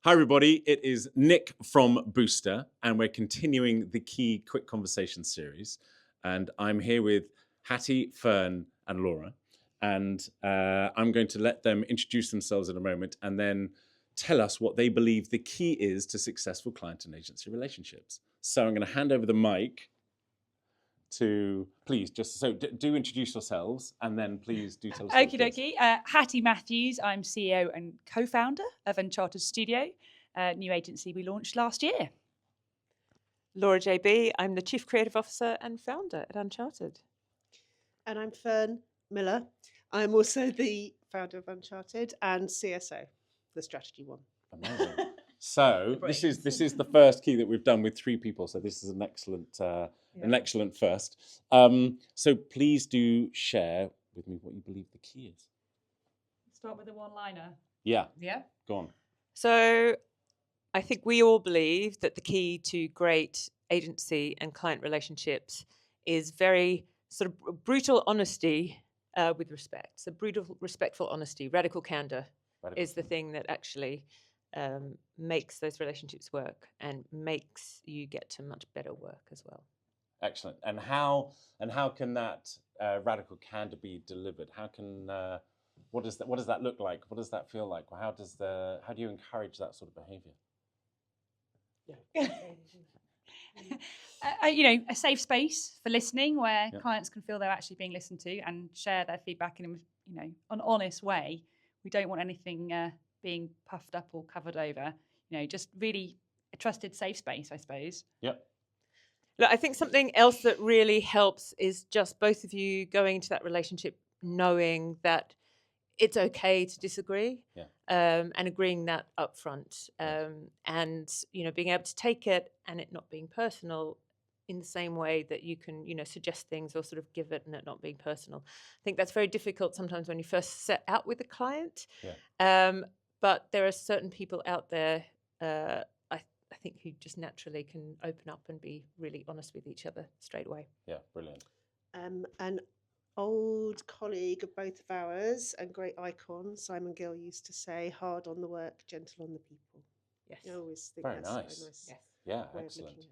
Hi, everybody. It is Nick from Booster, and we're continuing the Key Quick Conversation series. And I'm here with Hattie, Fern, and Laura. And I'm going to let them introduce themselves in a moment and then tell us what they believe the key is to successful client and agency relationships. So I'm going to hand over the mic to, please, just so do introduce yourselves, and then please do tell us what it is. Okie dokie. Hattie Matthews, I'm CEO and co-founder of Uncharted Studio, a new agency we launched last year. Laura JB, I'm the Chief Creative Officer and founder at Uncharted. And I'm Fern Miller. I'm also the founder of Uncharted and CSO, the strategy one. Amazing. So this is the first key that we've done with 3 people. So this is an excellent first. So please do share with me what you believe the key is. Start with a one-liner. Yeah. Yeah. Go on. So I think we all believe that the key to great agency and client relationships is very sort of brutal honesty with respect. So brutal, respectful honesty, radical candour is the thing that actually makes those relationships work and makes you get to much better work as well. Excellent. And how can that radical candour be delivered? How can what does that look like? What does that feel like? How do you encourage that sort of behaviour? A safe space for listening where clients can feel they're actually being listened to and share their feedback in an honest way. We don't want anything being puffed up or covered over. Just really a trusted safe space, I suppose. Yep. Look, I think something else that really helps is just both of you going into that relationship knowing that it's okay to disagree, and agreeing that up front, and being able to take it and it not being personal in the same way that you can suggest things or sort of give it and it not being personal. I think that's very difficult sometimes when you first set out with a client, but there are certain people out there I think who just naturally can open up and be really honest with each other straight away. Yeah, brilliant. An old colleague of both of ours and great icon, Simon Gill, used to say, hard on the work, gentle on the people. Yes. I always think Very that's nice. a nice Yes. Yeah, way excellent. of looking at it.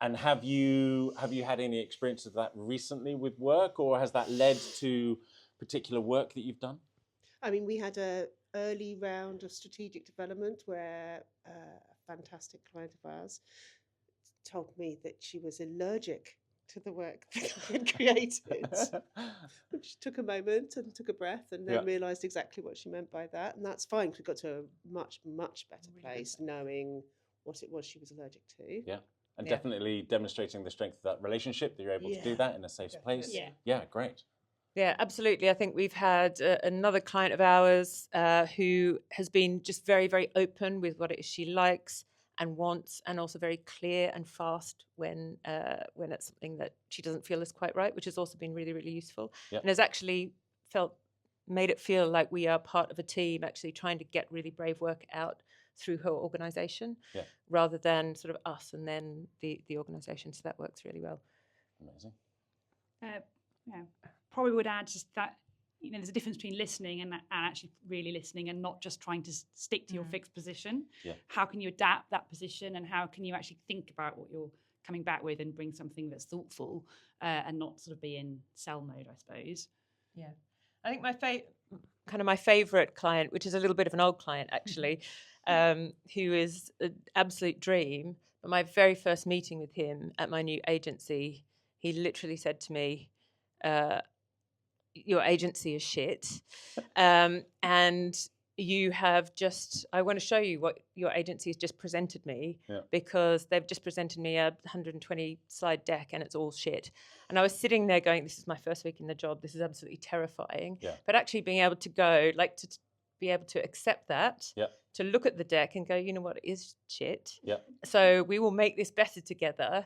And have you had any experience of that recently with work, or has that led to particular work that you've done? I mean, we had an early round of strategic development where a fantastic client of ours told me that she was allergic to the work that I had created. She took a moment and took a breath and then realised exactly what she meant by that. And that's fine, because we got to a much, much better place knowing what it was she was allergic to. Yeah. And definitely demonstrating the strength of that relationship, that you're able to do that in a safe place. Yeah, great. Yeah, absolutely. I think we've had another client of ours who has been just very, very open with what it is she likes and wants, and also very clear and fast when it's something that she doesn't feel is quite right, which has also been really, really useful. And has actually made it feel like we are part of a team actually trying to get really brave work out through her organisation, rather than sort of us and then the organisation. So that works really well. Amazing. Probably would add just that there's a difference between listening and actually really listening, and not just trying to stick to your fixed position. How can you adapt that position, and how can you actually think about what you're coming back with and bring something that's thoughtful, and not sort of be in sell mode, I suppose. Yeah, I think my favourite client, which is a little bit of an old client actually, who is an absolute dream. But my very first meeting with him at my new agency, he literally said to me, your agency is shit, and you have I want to show you what your agency has just presented me, because they've just presented me a 120 slide deck and it's all shit. And I was sitting there going, this is my first week in the job, this is absolutely terrifying. But actually being able to go, to be able to accept that, to look at the deck and go, you know what, it is shit. So we will make this better together.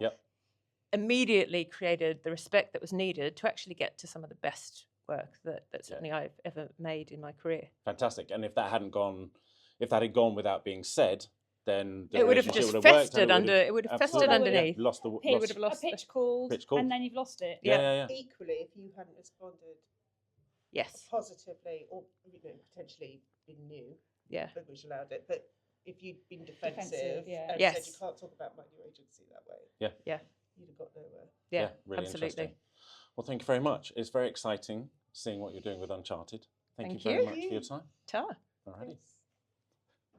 Immediately created the respect that was needed to actually get to some of the best work that certainly I've ever made in my career. Fantastic. And if that had gone without being said, then it would have just festered underneath. He would have lost a pitch call, and then you've lost it. Equally, if you hadn't responded positively, or potentially been new, which allowed it, but if you'd been defensive and said Yes. you can't talk about my new agency that way, Yeah. you'd have got nowhere. Yeah, really absolutely. interesting. Well, thank you very much. It's very exciting seeing what you're doing with Uncharted. Thank you Thank very you. much for your time. Ta. Alrighty. Thanks.